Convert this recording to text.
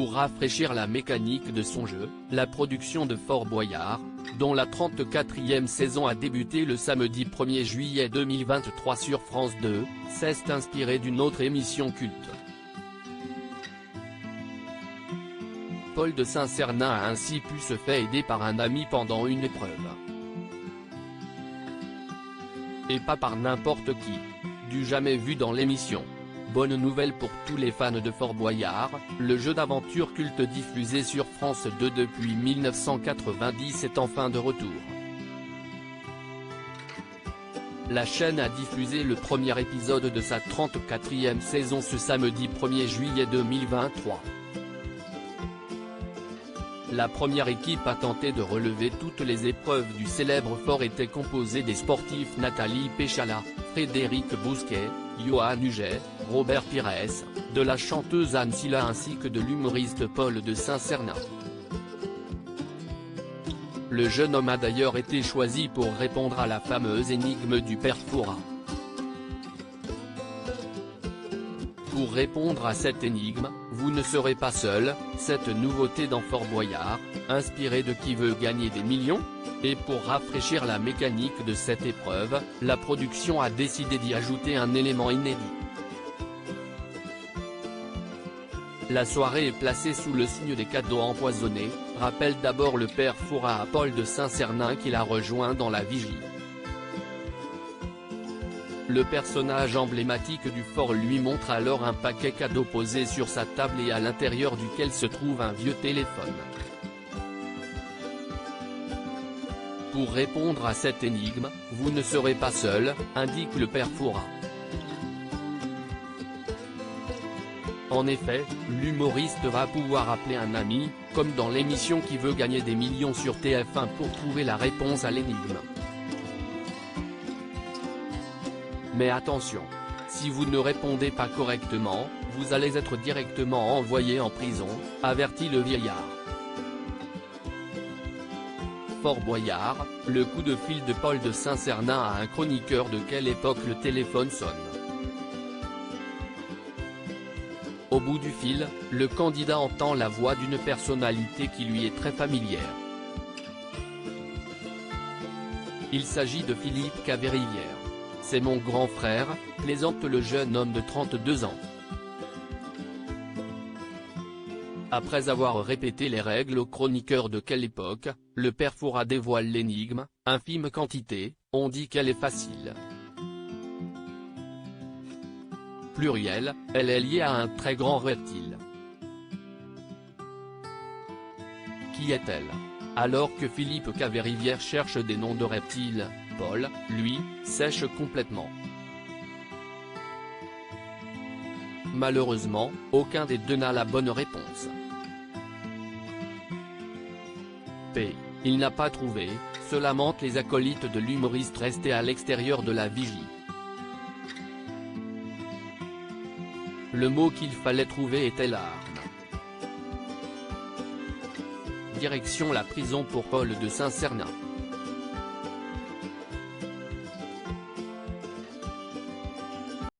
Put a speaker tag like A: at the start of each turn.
A: Pour rafraîchir la mécanique de son jeu, la production de Fort Boyard, dont la 34e saison a débuté le samedi 1er juillet 2023 sur France 2, s'est inspirée d'une autre émission culte. Paul de Saint-Cernin a ainsi pu se faire aider par un ami pendant une épreuve. Et pas par n'importe qui. Du jamais vu dans l'émission. Bonne nouvelle pour tous les fans de Fort Boyard, le jeu d'aventure culte diffusé sur France 2 depuis 1990 est enfin de retour. La chaîne a diffusé le premier épisode de sa 34e saison ce samedi 1er juillet 2023. La première équipe à tenter de relever toutes les épreuves du célèbre fort était composée des sportifs Nathalie Péchala, Frédéric Bousquet, Johan Huget, Robert Pires, de la chanteuse Anne Silla ainsi que de l'humoriste Paul de Saint-Cernin. Le jeune homme a d'ailleurs été choisi pour répondre à la fameuse énigme du père Fouras. Pour répondre à cette énigme, vous ne serez pas seul, cette nouveauté dans Fort Boyard, inspirée de Qui veut gagner des millions ? Et pour rafraîchir la mécanique de cette épreuve, la production a décidé d'y ajouter un élément inédit. La soirée est placée sous le signe des cadeaux empoisonnés, rappelle d'abord le père Fouras à Paul de Saint-Cernin qui l'a rejoint dans la vigie. Le personnage emblématique du fort lui montre alors un paquet cadeau posé sur sa table et à l'intérieur duquel se trouve un vieux téléphone. Pour répondre à cette énigme, vous ne serez pas seul, indique le père Fouras. En effet, l'humoriste va pouvoir appeler un ami, comme dans l'émission Qui veut gagner des millions sur TF1 pour trouver la réponse à l'énigme. Mais attention, si vous ne répondez pas correctement, vous allez être directement envoyé en prison, avertit le vieillard. Fort Boyard, le coup de fil de Paul de Saint-Cernin à un chroniqueur. De quelle époque le téléphone sonne? Au bout du fil, le candidat entend la voix d'une personnalité qui lui est très familière. Il s'agit de Philippe Caverivière. C'est mon grand frère, plaisante le jeune homme de 32 ans. Après avoir répété les règles au chroniqueur de quelle époque, le père Fouras dévoile l'énigme, infime quantité, on dit qu'elle est facile. Pluriel, elle est liée à un très grand reptile. Qui est-elle? Alors que Philippe Caverivière cherche des noms de reptiles, Paul, lui, sèche complètement. Malheureusement, aucun des deux n'a la bonne réponse. P. Il n'a pas trouvé, se lamentent les acolytes de l'humoriste restés à l'extérieur de la vigie. Le mot qu'il fallait trouver était larme. Direction la prison pour Paul de Saint-Cernin.